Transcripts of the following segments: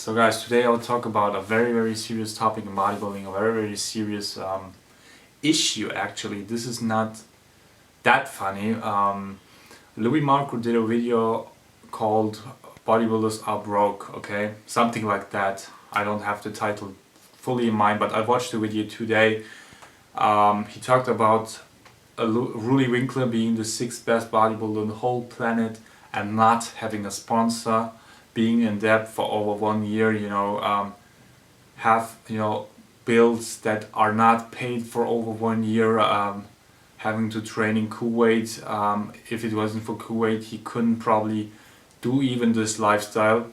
So guys, today I'll talk about a very serious topic in bodybuilding, a very serious issue actually. This is not that funny. Louie Marco did a video called Bodybuilders Are Broke, okay? Something like that. I don't have the title fully in mind, but I watched the video today. He talked about Louie Winkler being the 6th best bodybuilder on the whole planet and not having a sponsor, being in debt for over 1 year, have bills that are not paid for over 1 year, having to train in Kuwait. If it wasn't for Kuwait, he couldn't probably do even this lifestyle.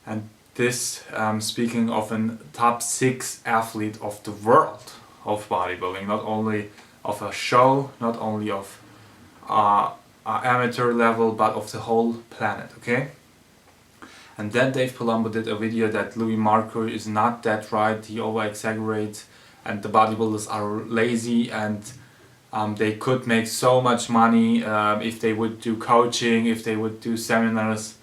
And this, speaking of a top 6 athlete of the world of bodybuilding, not only of a show, not only of amateur level, but of the whole planet, okay? And then Dave Palumbo did a video that Louie Marco is not that right, he over-exaggerates, and the bodybuilders are lazy, and they could make so much money if they would do coaching, if they would do seminars,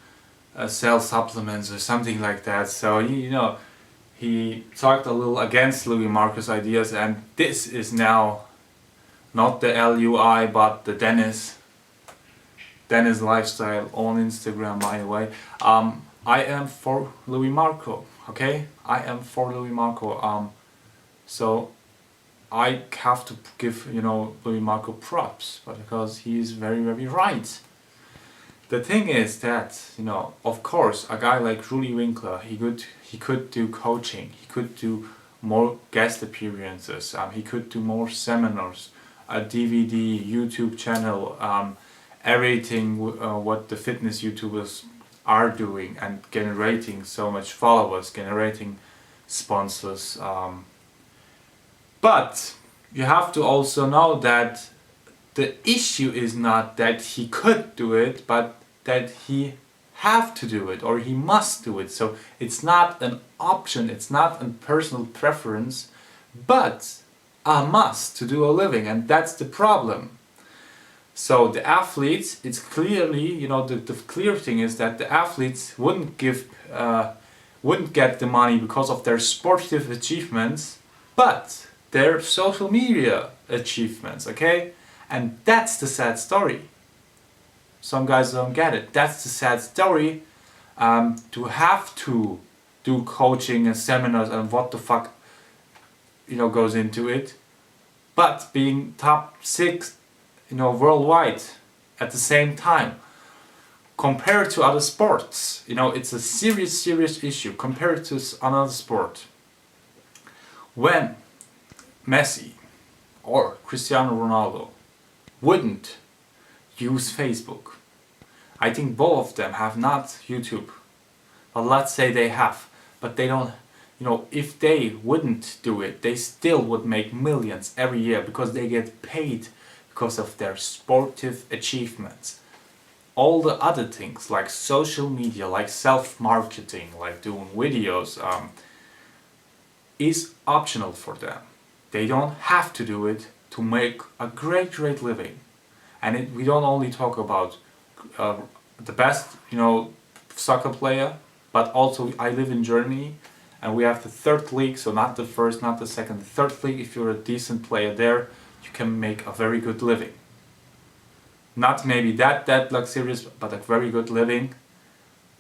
sell supplements or something like that. So he talked a little against Louie Marco's ideas, and this is now not the LUI but the Deniz lifestyle on Instagram, by the way. I am for Louie Marco, okay? I am for Louie Marco. So I have to give Louie Marco props, but because he is very right. The thing is that of course a guy like Louie Winkler, he could do coaching, he could do more guest appearances, he could do more seminars, a DVD, YouTube channel, everything what the fitness YouTubers are doing and generating so much followers, generating sponsors. But you have to also know that the issue is not that he could do it, but that he have to do it or he must do it. So it's not an option, it's not a personal preference, but a must to do a living, and that's the problem. So the athletes, it's clearly, the clear thing is that the athletes wouldn't get the money because of their sportive achievements, but their social media achievements, okay? And that's the sad story. Some guys don't get it. That's the sad story, to have to do coaching and seminars and what the fuck goes into it, but being top 6 worldwide at the same time. Compared to other sports, it's a serious issue compared to another sport. When Messi or Cristiano Ronaldo wouldn't use Facebook, I think both of them have not YouTube, but let's say they have, but they don't, if they wouldn't do it, they still would make millions every year because they get paid because of their sportive achievements. All the other things like social media, like self-marketing, like doing videos, is optional for them. They don't have to do it to make a great living. And we don't only talk about the best soccer player, but also I live in Germany and we have the 3rd league, so not the 1st, not the 2nd, the 3rd league. If you're a decent player there, you can make a very good living. Not maybe that luxurious, but a very good living.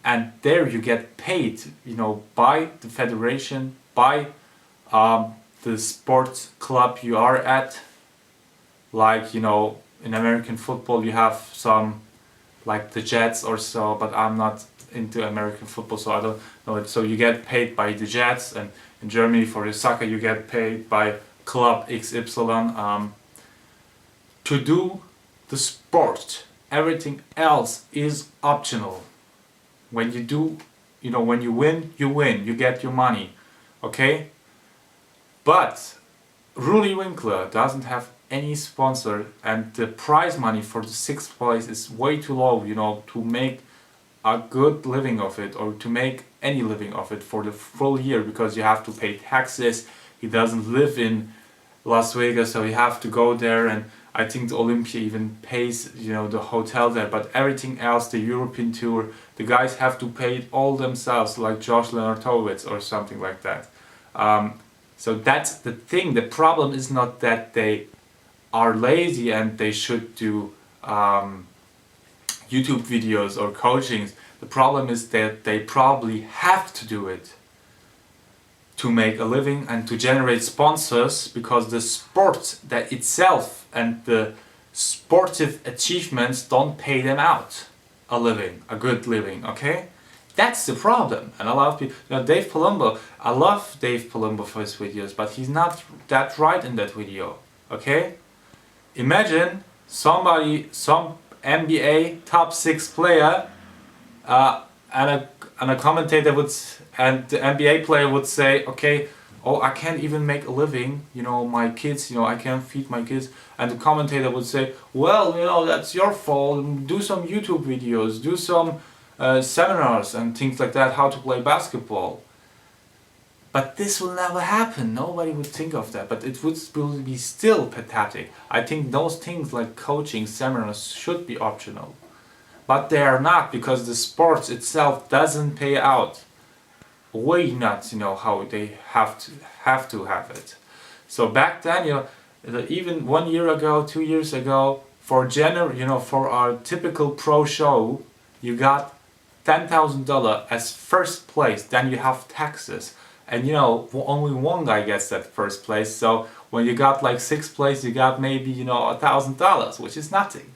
And there you get paid, by the federation, by the sports club you are at. Like, in American football you have some, like the Jets or so, but I'm not into American football, so I don't know it. So you get paid by the Jets, and in Germany for the soccer you get paid by Club XY, to do the sport. Everything else is optional. When you do, when you win, you get your money, okay? But Louie Winkler doesn't have any sponsor, and the prize money for the 6th place is way too low, to make a good living of it, or to make any living of it for the full year, because you have to pay taxes. He doesn't live in Las Vegas, so you have to go there, and I think the Olympia even pays, you know, the hotel there, but everything else, the European tour, the guys have to pay it all themselves, like Josh Leonardowicz or something like that. So that's the thing. The problem is not that they are lazy and they should do YouTube videos or coachings. The problem is that they probably have to do it to make a living and to generate sponsors, because the sport that itself and the sportive achievements don't pay them out a living, a good living, okay? That's the problem. And a lot of people, you know, Dave Palumbo, I love Dave Palumbo for his videos, but he's not that right in that video, okay? Imagine somebody, some NBA top 6 player, and a commentator would, and the NBA player would say, okay, oh, I can't even make a living, you know, my kids, you know, I can't feed my kids. And the commentator would say, well, you know, that's your fault, do some YouTube videos, do some seminars and things like that, how to play basketball. But this will never happen, nobody would think of that, but it would be still pathetic. I think those things like coaching, seminars should be optional. But they are not, because the sport itself doesn't pay out. Way not, you know, how they have to have it. So back then, you know, even 1 year ago, 2 years ago, for you know, for our typical pro show, you got $10,000 as first place. Then you have taxes, and you know, only one guy gets that first place. So when you got like 6th place, you got maybe, you know, $1,000, which is nothing.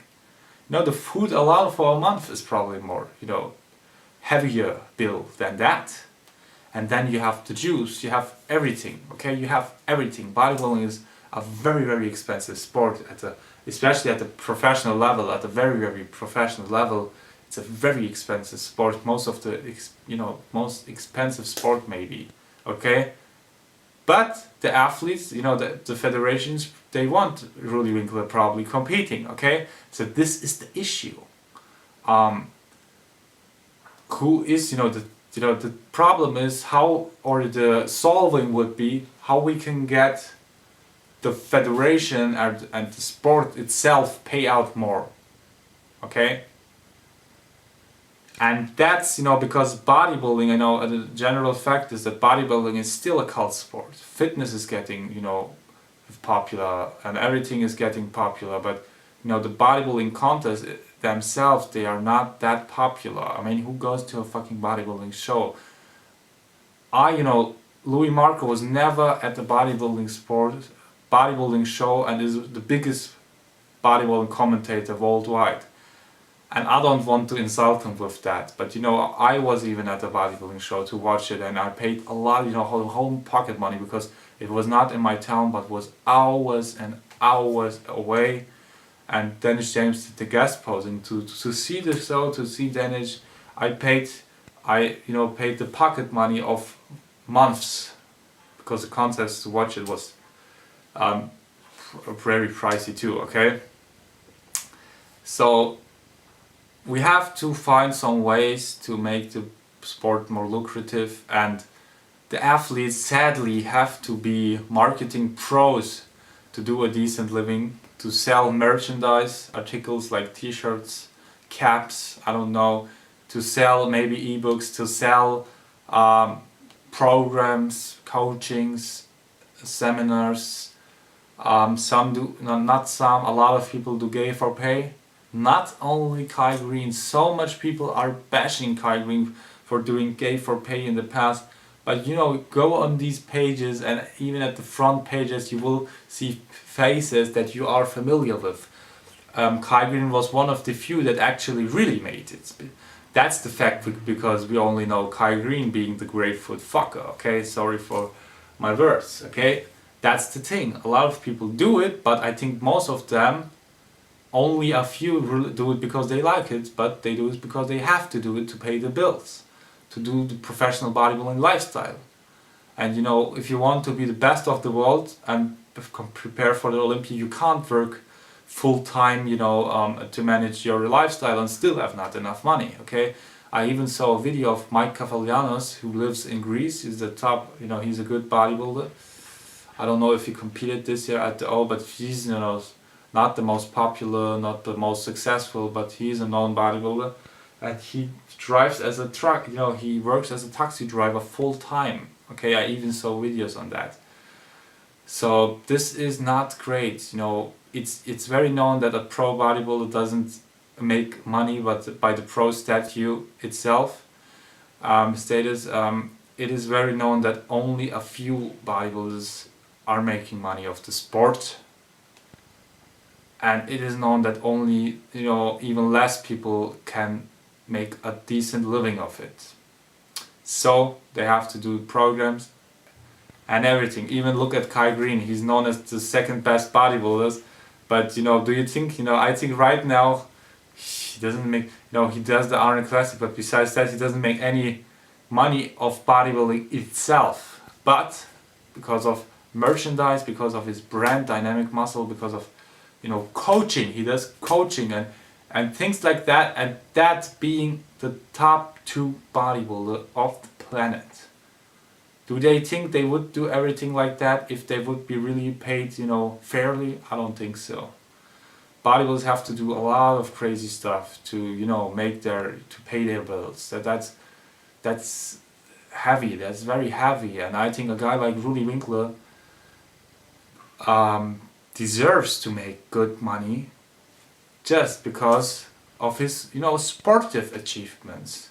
You know, the food alone for a month is probably more, you know, heavier bill than that. And then you have the juice, you have everything, okay? You have everything. Bodybuilding is a very, very expensive sport, especially at the professional level, at a very, very professional level. It's a very expensive sport, most of the, you know, most expensive sport maybe, okay? But the athletes, you know, the federations, they want Louie Winkler probably competing, okay? So this is the issue. Who is, you know, the problem is how, or the solving would be how we can get the federation and the sport itself pay out more, okay? And that's, you know, because bodybuilding, you know, the general fact is that bodybuilding is still a cult sport. Fitness is getting, you know, popular and everything is getting popular, but, you know, the bodybuilding contests themselves, they are not that popular. I mean, who goes to a fucking bodybuilding show? You know, Louie Marco was never at the bodybuilding show and is the biggest bodybuilding commentator worldwide. And I don't want to insult him with that, but you know, I was even at the bodybuilding show to watch it, and I paid a lot, you know, whole pocket money, because it was not in my town, but was hours and hours away. And Deniz James did the guest posing to see the show, to see Deniz. I paid the pocket money of months, because the contest to watch it was very pricey too, okay? So we have to find some ways to make the sport more lucrative, and the athletes sadly have to be marketing pros to do a decent living, to sell merchandise, articles like t-shirts, caps, I don't know, to sell maybe ebooks, to sell programs, coachings, seminars. Some do, no, not some, a lot of people do gay for pay. Not only Kai Green, so much people are bashing Kai Green for doing gay for pay in the past, but you know, go on these pages, and even at the front pages you will see faces that you are familiar with. Kai Green was one of the few that actually really made it. That's the fact, because we only know Kai Green being the grapefruit fucker, okay? Sorry for my words, okay? That's the thing. A lot of people do it, but I think most of them, only a few do it because they like it, but they do it because they have to do it to pay the bills, to do the professional bodybuilding lifestyle. And you know, if you want to be the best of the world and prepare for the Olympia, you can't work full-time, you know, to manage your lifestyle and still have not enough money, okay? I even saw a video of Mike Kavalianos, who lives in Greece. He's the top, you know, he's a good bodybuilder. I don't know if he competed this year at the O, but he's, you know, not the most popular, not the most successful, but he's a known bodybuilder, and he drives as a truck, you know, he works as a taxi driver full time. Okay, I even saw videos on that. So this is not great, you know. It's very known that a pro bodybuilder doesn't make money, but by the pro statute itself, status, it is very known that only a few bodybuilders are making money of the sport, and it is known that only, you know, even less people can make a decent living of it. So they have to do programs and everything. Even look at Kai Green, he's known as the second best bodybuilder, but you know, do you think, you know, I think right now he doesn't make, you know, he does the Arnold Classic, but besides that he doesn't make any money of bodybuilding itself. But because of merchandise, because of his brand Dynamic Muscle, because of, you know, coaching, he does coaching and things like that, and that being the top 2 bodybuilder of the planet. Do they think they would do everything like that if they would be really paid, you know, fairly? I don't think so. Bodybuilders have to do a lot of crazy stuff to, you know, to pay their bills. That's heavy. That's very heavy. And I think a guy like Louie Winkler deserves to make good money just because of his, you know, sportive achievements.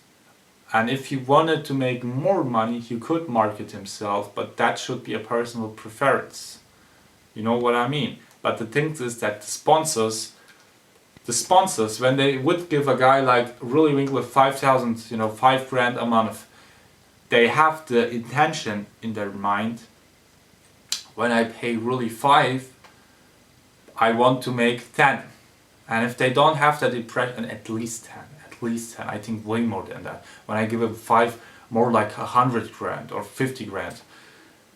And if he wanted to make more money, he could market himself, but that should be a personal preference. You know what I mean? But the thing is that the sponsors, when they would give a guy like Louie Winkler 5,000, you know, 5 grand a month, they have the intention in their mind, when I pay Louie 5, I want to make 10. And if they don't have that impression, at least 10. I think way more than that. When I give him 5, more like 100 grand or 50 grand.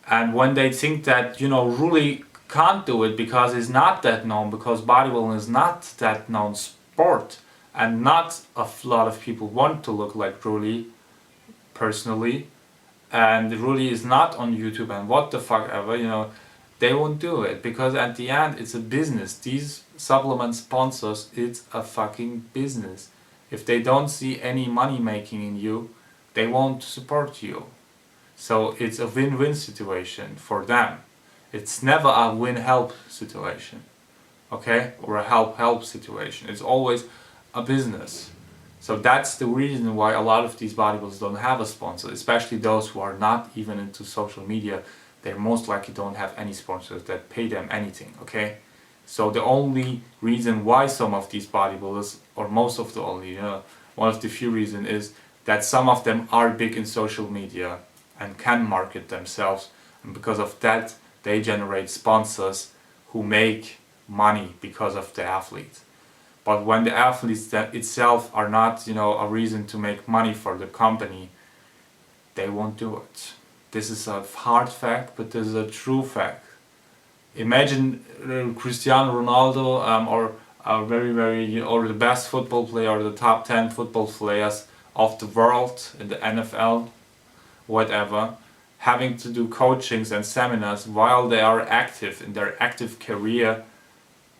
And when they think that, you know, Louie can't do it because he's not that known, because bodybuilding is not that known sport, and not a lot of people want to look like Louie personally, and Louie is not on YouTube and what the fuck ever, you know, they won't do it, because at the end it's a business. These supplement sponsors, it's a fucking business. If they don't see any money making in you, they won't support you. So it's a win-win situation for them. It's never a win-help situation, okay? Or a help-help situation. It's always a business. So that's the reason why a lot of these bodybuilders don't have a sponsor, especially those who are not even into social media. They most likely don't have any sponsors that pay them anything, okay? So the only reason why some of these bodybuilders, or most of the only, one of the few reasons, is that some of them are big in social media and can market themselves, and because of that they generate sponsors who make money because of the athlete. But when the athletes itself are not, you know, a reason to make money for the company, they won't do it. This is a hard fact, but this is a true fact. Imagine Cristiano Ronaldo, or a very, or the best football player, or the top 10 football players of the world in the NFL, whatever, having to do coachings and seminars while they are active in their active career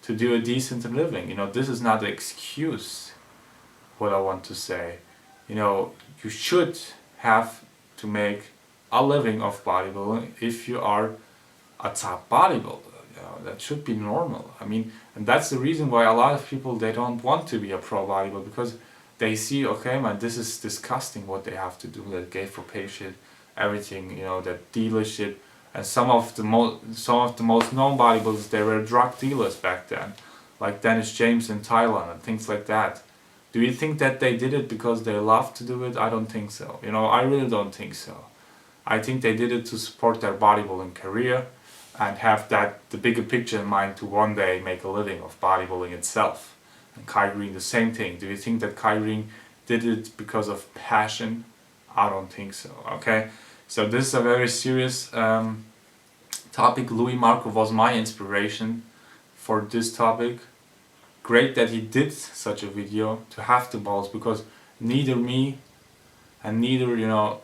to do a decent living. You know, this is not an excuse, what I want to say. You know, you should have to make a living of bodybuilding if you are a top bodybuilder. You know, that should be normal. I mean, and that's the reason why a lot of people, they don't want to be a pro bodybuilder, because they see, okay man, this is disgusting what they have to do, that gay for pay shit, everything, you know, that dealer shit. And some of the most known bodybuilders, they were drug dealers back then, like Deniz James in Thailand and things like that. Do you think that they did it because they love to do it? I don't think so. You know, I really don't think so. I think they did it to support their bodybuilding career and have the bigger picture in mind, to one day make a living of bodybuilding itself. And Kai Green, the same thing. Do you think that Kai Green did it because of passion? I don't think so, okay? So this is a very serious topic. Louie Marco was my inspiration for this topic. Great that he did such a video, to have the balls, because neither me and neither, you know,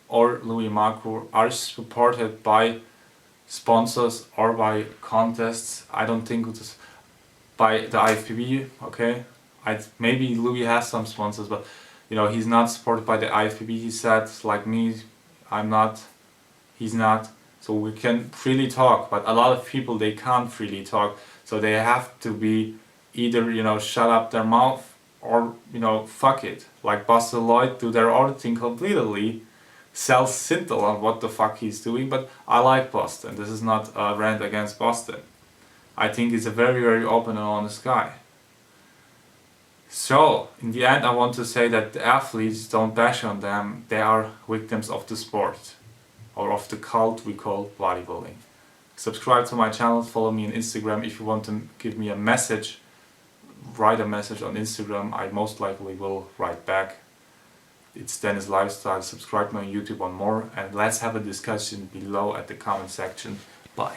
or Louie Marco are supported by sponsors or by contests. I don't think by the IFBB, okay? Maybe Louie has some sponsors, but you know, he's not supported by the IFBB, he said, like me, I'm not, he's not. So we can freely talk, but a lot of people, they can't freely talk, so they have to be either, you know, shut up their mouth or, you know, fuck it. Like Buster Lloyd do their own thing completely, self-centered on what the fuck he's doing, but I like Boston. This is not a rant against Boston. I think he's a very, very open and honest guy. So, in the end, I want to say that the athletes, don't bash on them, they are victims of the sport, or of the cult we call bodybuilding. Subscribe to my channel, follow me on Instagram. If you want to give me a message, write a message on Instagram, I most likely will write back. It's Deniz Lifestyle. Subscribe to my YouTube on more, and let's have a discussion below at the comment section. Bye.